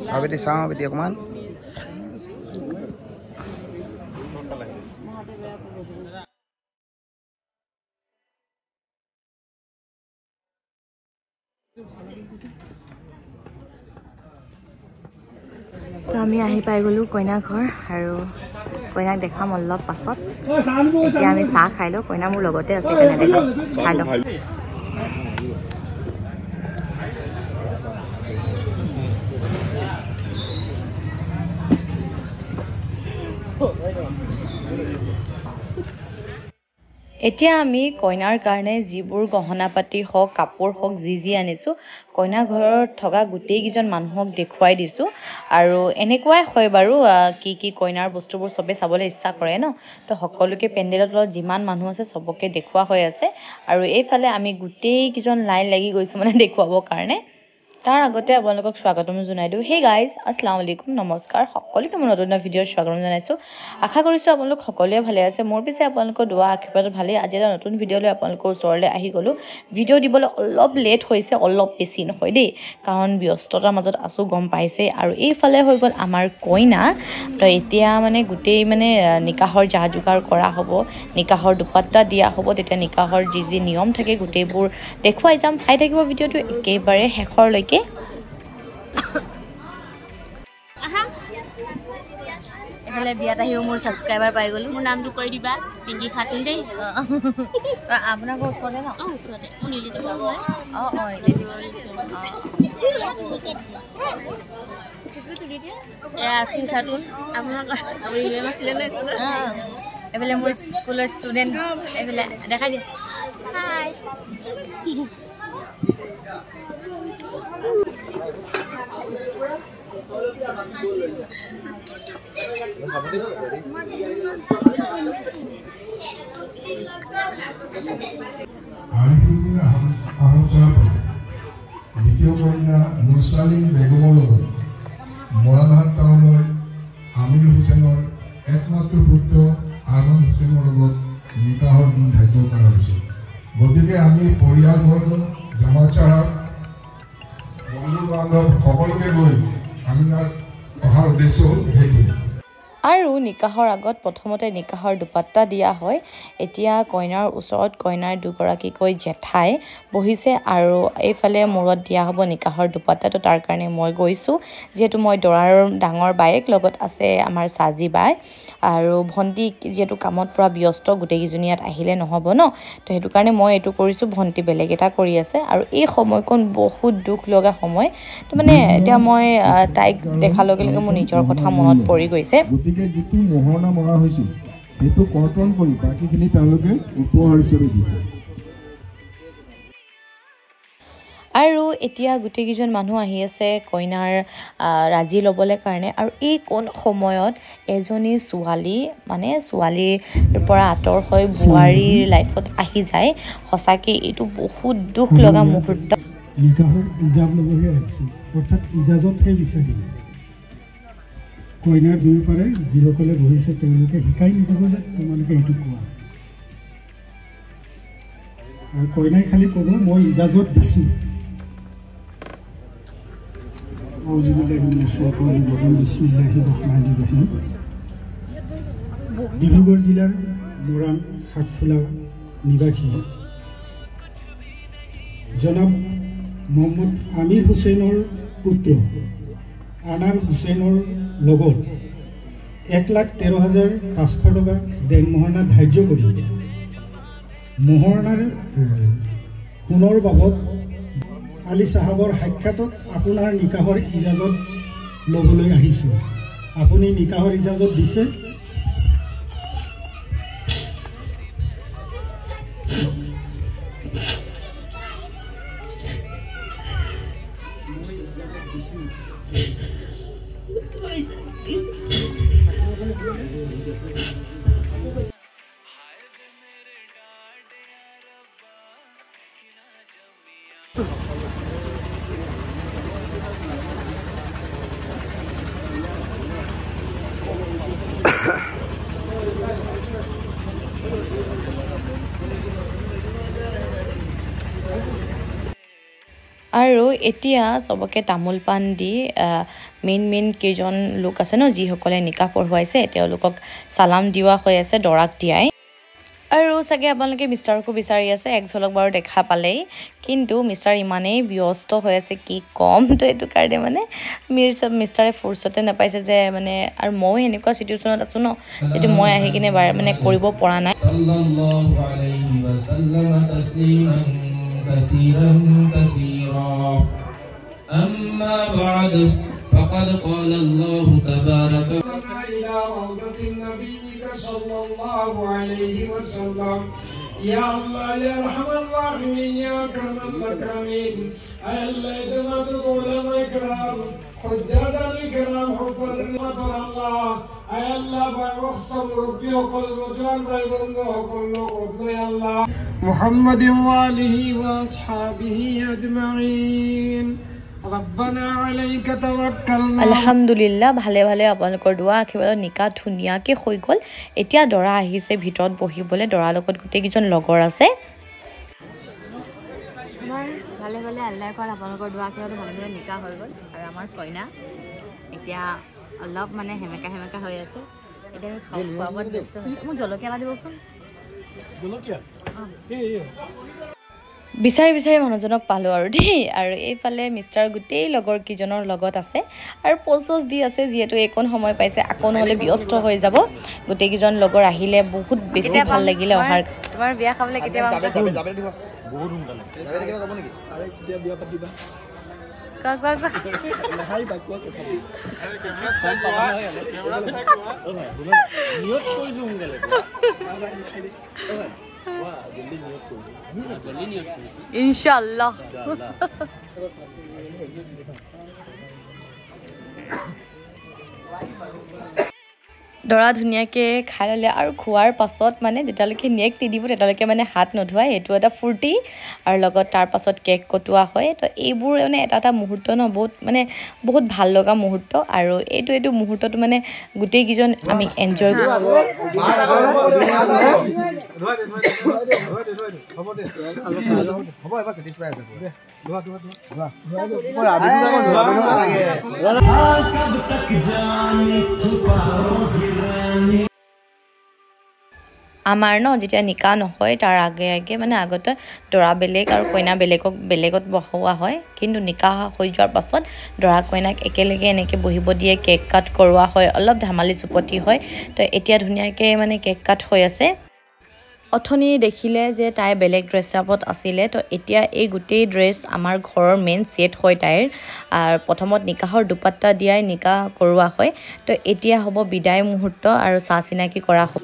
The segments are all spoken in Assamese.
Habis di sama dia kemana? আমি আহি পাই গলো কইনা ঘৰ আৰু কইনাক দেখাম অলপ পাছত এতিয়া আমি চাহ খাই লওঁ কইনা মোৰ লগতে আছে তেনে দেখাম খাই লওঁ এতিয়া আমি কইনাৰ কাৰণে যিবোৰ গহনা পাতি হওক কাপোৰ হওক যি আনিছো কইনা ঘৰত থকা গোটেই কিজন মানুহক দেখুৱাই দিছো আৰু এনেকুৱাই হয় বাৰু কি কইনাৰ বস্তুবোৰ সবে চাবলৈ ইচ্ছা কৰে ন তো সকলোকে পেণ্ডেলত যিমান মানুহ আছে সবকে দেখুৱা হৈ আছে আৰু এইফালে আমি গোটেই কিজন লাইন লাগি গৈছো মানে দেখুৱাবৰ কাৰণে তাৰ আগতে আপোনালোকক স্বাগতম জনাই দিওঁ হে গাইজ আসসালামু আলাইকুম নমস্কাৰ সকলোকে মই নতুন ভিডিঅ'ৰ স্বাগতম জনাইছো আশা কৰিছো আপোনালোক সকলোৱে ভালে আছে মোৰ পিছে আপোনালোকৰ দোৱা আশীৰ্বাদ ভালে আজি এটা নতুন ভিডিঅ' লৈ আপোনালোকৰ ওচৰলৈ আহি গলো ভিডিঅ' দিবলৈ অলপ লেট হৈছে অলপ বেছি নহয় দেই কাৰণ ব্যস্ততাৰ মাজত আছো গম পাইছে আৰু এইফালে হৈ গ'ল আমাৰ কইনা তো এতিয়া মানে গোটেই মানে নিকাহৰ যা যোগাৰ কৰা হ'ব নিকাহৰ দুপাট্টা দিয়া হ'ব তেতিয়া নিকাহৰ যি নিয়ম থাকে গোটেইবোৰ দেখুৱাই যাম চাই থাকিব ভিডিঅ'টো একেবাৰে শেষৰলৈকে এফালে বিয়াত আহিও মোৰ সাবস্ক্ৰাইবাৰ পাই গলো মোৰ নামটো কৈ দিবা পিংকি খাতুন দেই আপোনাৰ ঘৰ ওচৰতে ন ওচৰতে নিলি দিব নিলি দিব পিংকি খাতুন আপোনাৰ এফালে মোৰ স্কুলৰ ষ্টুডেণ্ট এফালে দেখাই দিয়া হাই দ্বিতীয় কন্যা নুৰচালিন বেগমৰ লগত মৰাণহাট টাউনৰ আমিৰ হুছেইনৰ একমাত্ৰ পুত্ৰ আৰমান হুছেইনৰ লগত নিকাহৰ দিন ধাৰ্য কৰা হৈছে গতিকে আমি পৰিয়ালবৰ্গ জামাত চাহাব বন্ধু বান্ধৱ সকলোকে লৈ আমি অহাৰ উদ্দেশ্য হ'ল সেইটো আৰু নিকাহৰ আগত প্ৰথমতে নিকাহৰ দুপাট্টা দিয়া হয় এতিয়া কইনাৰ ওচৰত কইনাৰ দুগৰাকীকৈ জেঠাই বহিছে আৰু এইফালে মূৰত দিয়া হ'ব নিকাহৰ দুপাট্টাটো তাৰ কাৰণে মই গৈছো যেহেতু মই দৰাৰ ডাঙৰ বাইক লগত আছে আমাৰ সাজি বাই আৰু ভন্টি যেহেতু কামত পুৰা ব্যস্ত গোটেইকেইজনী ইয়াত আহিলে নহ'ব ন তো সেইটো কাৰণে মই এইটো কৰিছো ভন্টি বেলেগ এটা কৰি আছে আৰু এই সময়কণ বহুত দুখ লগা সময় তো মানে এতিয়া মই তাইক দেখাৰ লগে লগে মোৰ নিজৰ কথা মনত পৰি গৈছে গতিকে যিটো মোহনা মৰা হৈছিল সেইটো কৰ্তন কৰি বাকীখিনি তেওঁলোকে উপহাৰ হিচাপে দিছে। আৰু এতিয়া গোটেইকেইজন মানুহ আহি আছে কইনাৰ ৰাজি ল'বলৈ কাৰণে। আৰু এই কোন সময়ত এজনী ছোৱালী মানে ছোৱালীৰ পৰা আঁতৰ হৈ বোৱাৰীৰ লাইফত আহি যায়, সঁচাকৈ এইটো বহুত দুখ লগা মুহূৰ্ত। নিকাহৰ ইজাব ল'বহে আহিছোঁ, অৰ্থাৎ ইজাজতহে বিচাৰিম। কইনাৰ দুয়োপাৰে যিসকলে বহিছে তেওঁলোকে শিকাই নিদিব যে তোমালোকে এইটো কোৱা, আৰু কইনাই খালি ক'ব মই ইজাজত দিছোঁ। ডিব্ৰুগড় জিলাৰ মৰাণ সাতফুলা নিবাসী জনাব মোহাম্মদ আমিৰ হুছেইনৰ পুত্ৰ আনাৰ হুছেইনৰ লগত 1,13,500 টকা দেন মোহৰণা ধাৰ্য কৰি মোহৰণাৰ সোণৰ বাবদ আলী চাহাবৰ সাক্ষাতত আপোনাৰ নিকাহৰ ইজাজত ল'বলৈ আহিছোঁ। আপুনি নিকাহৰ ইজাজত দিছে? আৰু এতিয়া চবকে তামোল পাণ দি মেইন কেইজন লোক আছে ন যিসকলে নিকাহ পঢ়ুৱাইছে তেওঁলোকক চালাম দিয়া হৈ আছে দৰাক দিয়াই। আৰু চাগে আপোনালোকে মিষ্টাৰকো বিচাৰি আছে, এক ঝলক বাৰু দেখা পালেই, কিন্তু মিষ্টাৰ ইমানেই ব্যস্ত হৈ আছে কি ক'ম। তো এইটো কাৰণে মানে মিষ্টাৰে ফুৰ্চতে নাপাইছে যে মানে, আৰু ময়ো এনেকুৱা চিটুৱেশ্যনত আছোঁ ন যিটো মই আহি কিনে মানে কৰিব পৰা নাই। كثيرا أما بعد فقد قال الله تبارك إلى روضة النبي صلى الله عليه وسلم يا الله يا أرحم الراحمين يا أكرم الأكرمين أي الله إدمت علماء الكرام حجاج الكرام حفظ المطر الله أي الله بوقت ربي وكل مجال بيبنده وكل قدر يا الله محمد وآله وأصحابه أجمعين ربنا عليك توكلنا। আলহামদুলিল্লাহ, ভালে ভালে আপোনালোকৰ দোৱা আশীৰ্বাদত নিকাহ ধুনীয়াকৈ হৈ গ'ল। এতিয়া দৰা আহিছে ভিতৰত বহিবলৈ, দৰাৰ লগত গোটেইকেইজন লগৰ আছে। ভালে ভালে আল্লাহ কল আপোনালোকৰ দোৱা আশীৰ্বাদত ভালে ভালে নিকাহ হৈ গ'ল। আৰু আমাৰ কইনা এতিয়া অলপ মানে সেমেকা হৈ আছে। এতিয়া আমি খোৱা বোৱাত ব্যস্ত হৈছোঁ। মোক জলকীয়া এটা দিবচোন। বিচাৰি মানুহজনক পালোঁ আৰু দেই। আৰু এইফালে মিষ্টাৰ গোটেই লগৰ কেইজনৰ লগত আছে আৰু প'জ দি আছে, যিহেতু এইকণ সময় পাইছে, আকৌ নহ'লে ব্যস্ত হৈ যাব। গোটেইকেইজন লগৰ আহিলে বহুত বেছি ভাল লাগিলে অহাৰ। তোমাৰ বিয়া খাবলৈ কেতিয়াবা ইনশাআল্লাহ। দৰা ধুনীয়াকৈ খাই ল'লে আৰু খোৱাৰ পাছত মানে যেতিয়ালৈকে নেক নিদিব তেতিয়ালৈকে মানে হাত নোধোৱাই, এইটো এটা ফূৰ্তি। আৰু লগত তাৰ পাছত কেক কটোৱা হয়। তো এইবোৰ মানে এটা মুহূৰ্ত ন, বহুত ভাল লগা মুহূৰ্ত। আৰু এইটো মুহূৰ্তটো মানে গোটেইকেইজন আমি এনজয় কৰোঁ। আমাৰ ন যেতিয়া নিকাহ নহয় তাৰ আগে মানে আগতে দৰা বেলেগ আৰু কইনা বেলেগত বহোৱা হয়। কিন্তু নিকাহ হৈ যোৱাৰ পাছত দৰা কইনাক একেলগে এনেকৈ বহিব দিয়ে, কেক কাট কৰোৱা হয়, অলপ ধেমালি চুপতি হয়। তো এতিয়া ধুনীয়াকৈ মানে কেক কাট হৈ আছে। অথনি দেখিলে যে তাই বেলেগ ড্ৰেছ আপত আছিলে তো এতিয়া এই গোটেই ড্ৰেছ আমাৰ ঘৰৰ মেইন সেট হয় তাইৰ প্ৰথমত নিকাহৰ দুপাট্টা দিয়াই নিকাহ কৰোৱা হয় তো এতিয়া হ'ব বিদায় মুহূৰ্ত আৰু চাহ চিনাকি কৰা হ'ব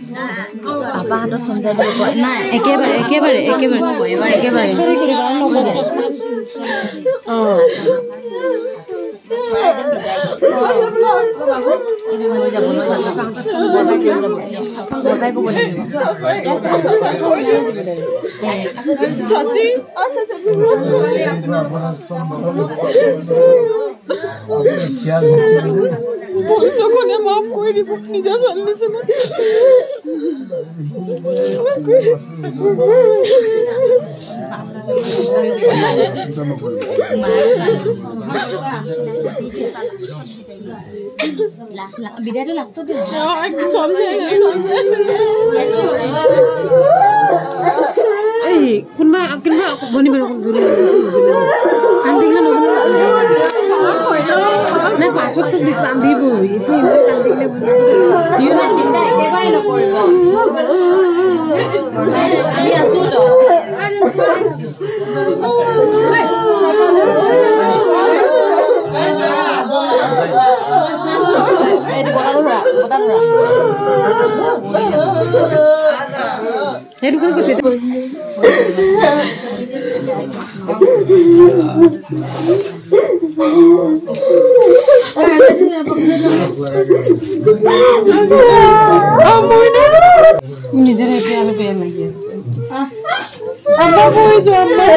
Papa hatot somjai dibo na ekebare সকলে মাফ করে দিব নিজে চলিছে না বিদায়টো লাষ্টত দিম এই কোনবা বনি বেৰ কান্দিলে না পাছত তো কান্দিব এটো ইমান কান্দিলে ইউনা চিন্তা একেবাৰে নকৰিব আমি আছো তো এটো বটা ধৰা এটো কোন কৈছে নিজের পেয়ালে পেয়ে নাকি আম্মা কই যো আম্মা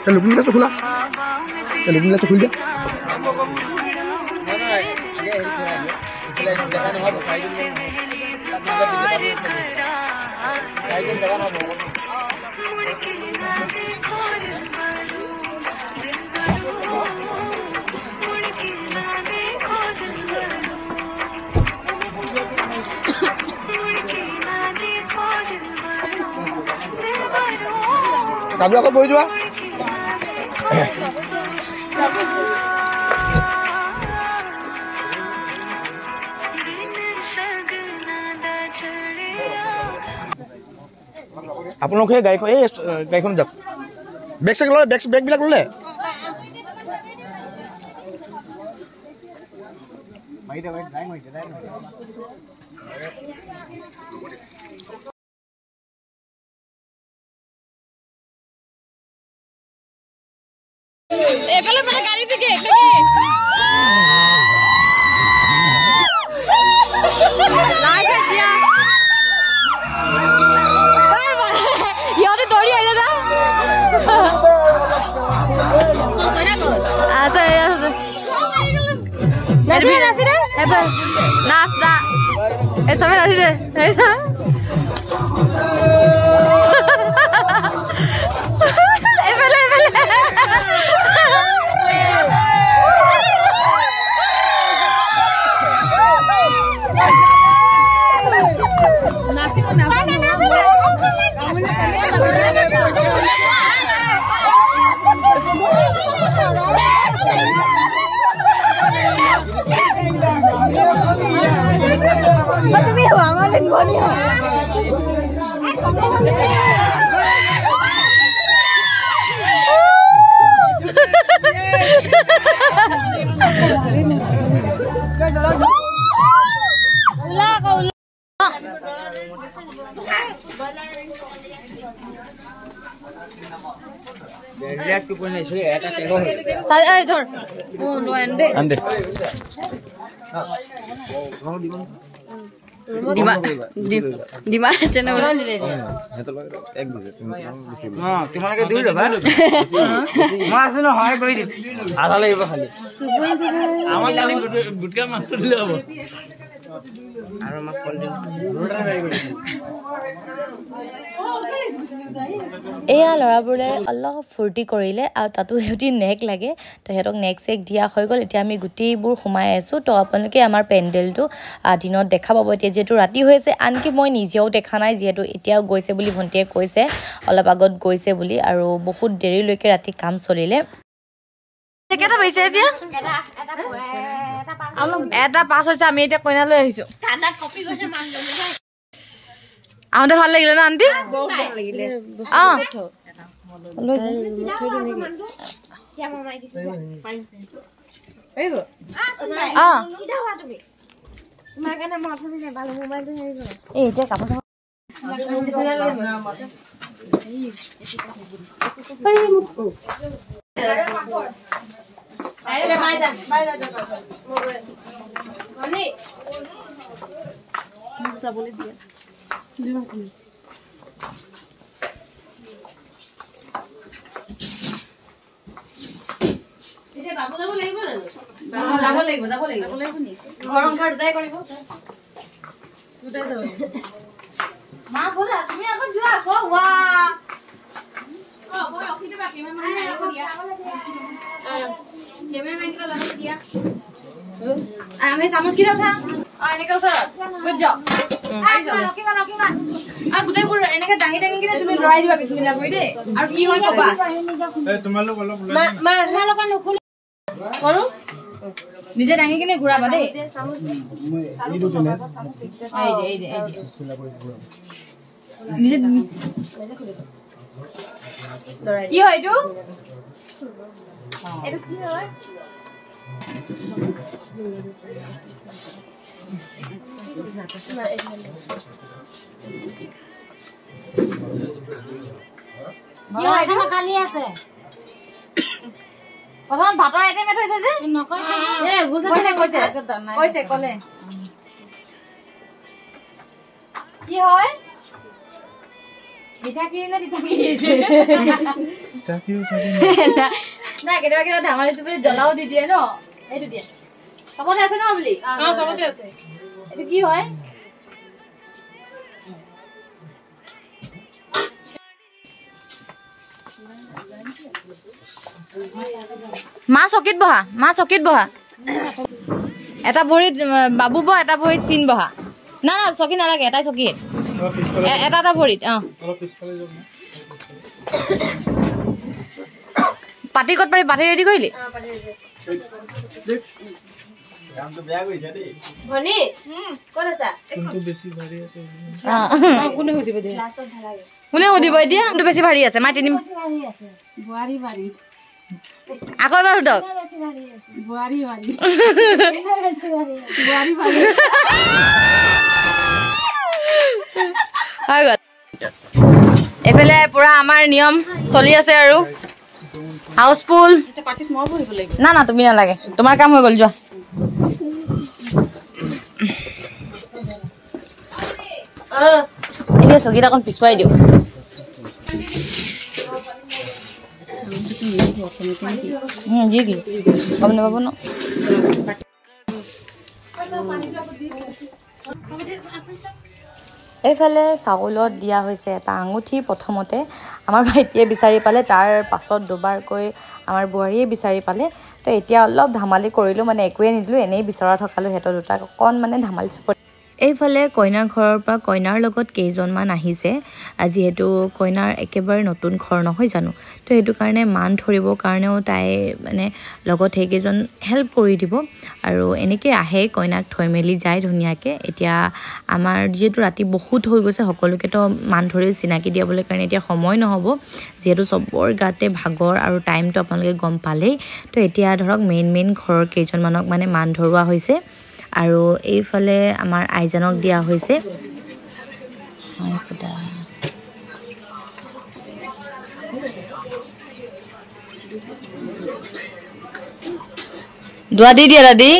लुकनी तो खुला लुकनी तो खुल जा কাজু আকৌ বহি যোৱা আপোনালোক সেই গাড়ীখন যাওক বেগ চেগ ল'লে বেগবিলাক ল'লে এফালে মানে গাড়ি থেকে ইহঁতে দৌৰি আহিলে না নাচ না এসবে নাচিছে এফালে এফালে নাচিব না তুমি আমাদের বনি তোমালোকে দুই ৰবা মই আছো ন সহায় কৰি দিম আধা লাগিব খালি আমাৰ খালি গুটকা মাছ দিলে হ'ব আৰু আমাক কল দিম এয়া ল'ৰাবোৰে অলপ ফূৰ্তি কৰিলে আৰু তাতো সিহঁতি নেক লাগে তো সিহঁতক নেক চেক দিয়া হৈ গ'ল এতিয়া আমি গোটেইবোৰ সোমাই আছোঁ তো আপোনালোকে আমাৰ পেণ্ডেলটো দিনত দেখা পাব এতিয়া যিহেতু ৰাতি হৈছে আনকি মই নিজেও দেখা নাই যিহেতু এতিয়াও গৈছে বুলি ভণ্টিয়ে কৈছে অলপ আগত গৈছে বুলি আৰু বহুত দেৰিলৈকে ৰাতি কাম চলিলে কেইটা পাইছে এতিয়া এটা পাছ হৈছে আমি এতিয়া কইনালৈ আহিছোঁ আহোঁতে ভাল লাগিলে না আন্টি এতিয়া কাপোৰ চাবলৈ দিয়া যাব লাগিব ঘৰ সংসাৰ দুটাই কৰিব মা বলা তুমি আগত যোৱা আকৌ আমি চামচ কিটা উঠা এনেকে ওচৰত গুড জব গোটেইবোৰ এনেকে দাঙি দাঙি কিনে তুমি লৰাই দিবা 20 মিনিট কৰি দেই আৰু কি হয় কবা কৰো নিজে দাঙি কিনে ঘূৰাবা দেই নিজে কি হয় এইটো এইটো কি হয় খালি আছে প্ৰথম ভাতৰ আইটেম এটা হৈছে যে নকৈছে কৈছে কলে কি হয় মিঠা কি না তিতা কি না কেতিয়াবা ধেমালি চুপৰি জ্বলাও দি দিয়ে ন এইটো দিয়ে চবতে আছে ন বুলি চবতে আছে এইটো কি হয় মা চকীত বহা এটা ভৰিত বাবু বহা এটা ভৰিত চিন বহা না না চকী নালাগে এটাই চকী এটা এটা ভৰিত পাতি ক'ত পাৰি পাতি ৰেডি কৰিলি ভনী ক'ত আছা কোনে সুধিব এতিয়া কোনটো বেছি ভাৰী আছে মাই তিনি আকৌ এবাৰ সুধক এইফালে পুৰা আমাৰ নিয়ম চলি আছে আৰু হাউচফুল না না তুমি নালাগে তোমাৰ কাম হৈ গ'ল যোৱা এতিয়া চকীত অকণ পিছুৱাই দিওঁ জি কি গম নাপাব ন এইফালে চাউলত দিয়া হৈছে এটা আঙুঠি প্ৰথমতে আমাৰ ভাইটিয়ে বিচাৰি পালে তাৰ পাছত দুবাৰকৈ আমাৰ বোৱাৰীয়ে বিচাৰি পালে তো এতিয়া অলপ ধেমালি কৰিলোঁ মানে একোৱে নিদিলোঁ এনেই বিচৰা থকালোঁ সিহঁতৰ দুটাক অকণ মানে ধেমালি চুপতি এইফালে কইনাৰ ঘৰৰ পৰা কইনাৰ লগত কেইজনমান আহিছে যিহেতু কইনাৰ একেবাৰে নতুন ঘৰ নহয় জানো তো সেইটো কাৰণে মান ধৰিবৰ কাৰণেও তাই মানে লগত সেইকেইজন হেল্প কৰি দিব আৰু এনেকৈ আহে কইনাক থৈ মেলি যায় ধুনীয়াকৈ এতিয়া আমাৰ যিহেতু ৰাতি বহুত হৈ গৈছে সকলোকেতো মান ধৰি চিনাকি দিয়াবলৈ কাৰণে এতিয়া সময় নহ'ব যিহেতু চবৰ গাতে ভাগৰ আৰু টাইমটো আপোনালোকে গম পালেই তো এতিয়া ধৰক মেইন ঘৰৰ কেইজনমানক মানে মান ধৰোৱা হৈছে আৰু এইফালে আমাৰ আইজনক দিয়া হৈছে দোৱা দি দিয়া দাদি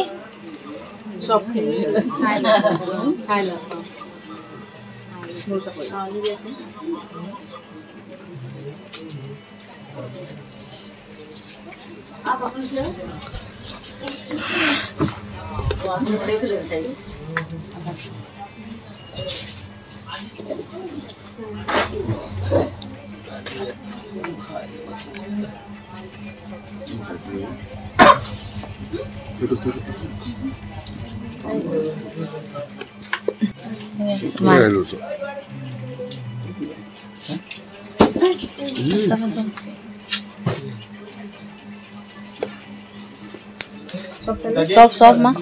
সব মা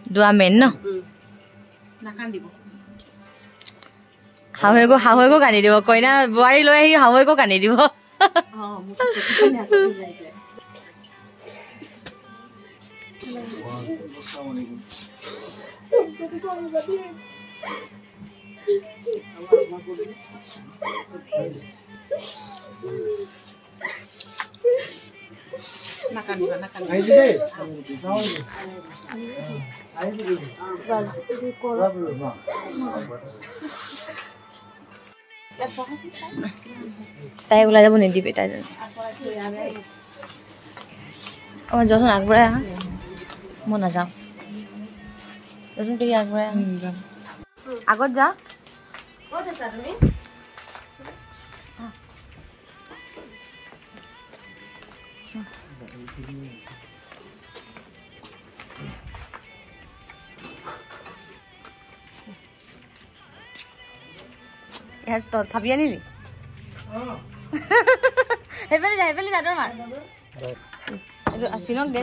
দোৱা মেন ন শাহুৱেকো কান্দি দিব কইনা বোৱাৰী লৈ আহি শাহুৱেকো কান্দি দিব তাই ওলাই যাব নিদিবি তাই যোৱাচোন আগবঢ়াই আহা মই নাযাওঁ যোৱাচোন তুমি আগবঢ়াই আহা আগত যা ক'ত আছা তুমি ইয়াত তই চাবি আনিলি সেইফালে যা তোৰ মাৰ এইটো চিনক দে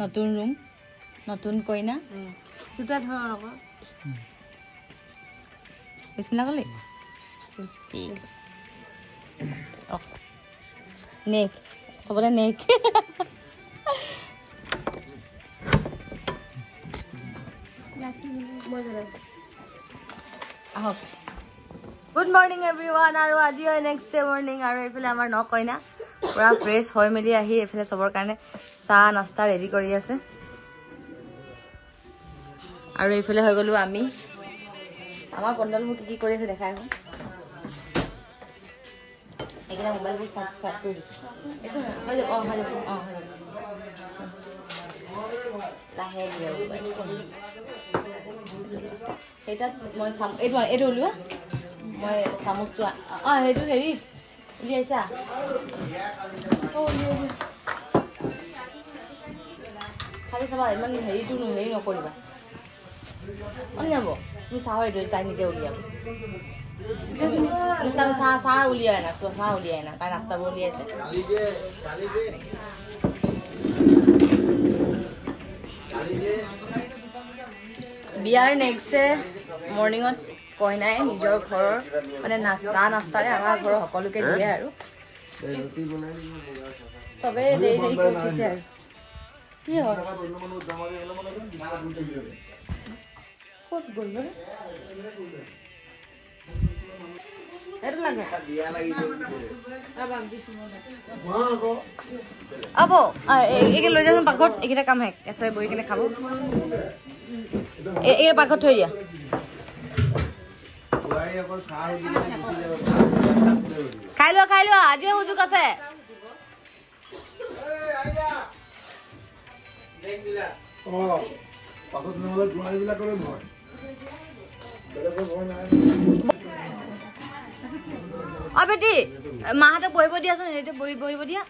নতুন ৰুম নতুন কইনা দুটা ধৰ আকৌ বিসমিল্লাহ কলি ঠিক নেক সবৰে নেক আহক গুড মৰ্নিং এভৰিৱান আৰু আজি হয় নেক্সট ডে মৰ্নিং আৰু এইফালে আমাৰ ন কইনা পুৰা ফ্ৰেছ হৈ মেলি আহি এইফালে চবৰ কাৰণে চাহ নাস্তা ৰেডি কৰি আছে আৰু এইফালে হৈ গ'লো আমি আমাৰ পণ্ডলবোৰ কি কৰি আছে দেখাই আহোঁ এইকেইটা মোবাইলবোৰ চাৰ্ট কৰি দিছোঁ এইটো হৈ যাব হৈ যাব লাহে সেইটাত মই এইটো উলিওৱা মই চামুচটো সেইটো হেৰি উলিয়াইছা খালি চাবা ইমান হেৰিটো হেৰি নকৰিবা যাব তুমি চাহ এইটো তাই নিজে উলিয়াব চাহ উলিয়াই না তাই নাস্তাবোৰ উলিয়াইছে বিয়াৰ নেক্সট ডে মৰ্ণিঙত কইনাই নিজৰ ঘৰৰ মানে নাস্তাৰে আমাৰ ঘৰৰ সকলোকে দিয়ে আৰু চবেই দেৰি কৰি উঠিছে আৰু কি হয় ক'ত গ'ল এইটো লাগে আব এইকে লৈ যাচোন পাকঘৰত এইকেইটা কাম শেষ এচৰে বহি কিনে খাব এই পাকঘৰত থৈ দিয়া খাই লোৱা আজিও সুযোগ আছে বেটি মাহঁতক বহিব দিয়াচোন হেৰিটো বহিব দিয়া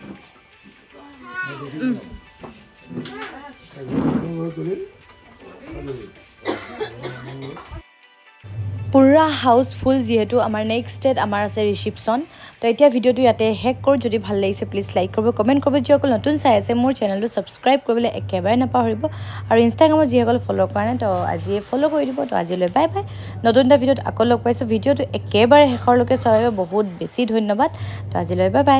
পুৰা হাউচফুল যিহেতু আমাৰ নেক্সট ডেট আমাৰ আছে ৰিচিপশ্যন তো এতিয়া ভিডিঅ'টো ইয়াতে শেষ কৰোঁ যদি ভাল লাগিছে প্লিজ লাইক কৰিব কমেণ্ট কৰিব যিসকল নতুন চাই আছে মোৰ চেনেলটো ছাবস্ক্ৰাইব কৰিবলৈ একেবাৰে নাপাহৰিব আৰু ইনষ্টাগ্ৰামত যিসকল ফ'ল' কৰা নাই তো আজিয়ে ফ'ল' কৰি দিব তো আজিলৈ বাই বাই নতুন এটা ভিডিঅ'ত আকৌ লগ পাইছোঁ ভিডিঅ'টো একেবাৰে শেষৰলৈকে চাই বহুত বেছি ধন্যবাদ তো আজিলৈ বাই বাই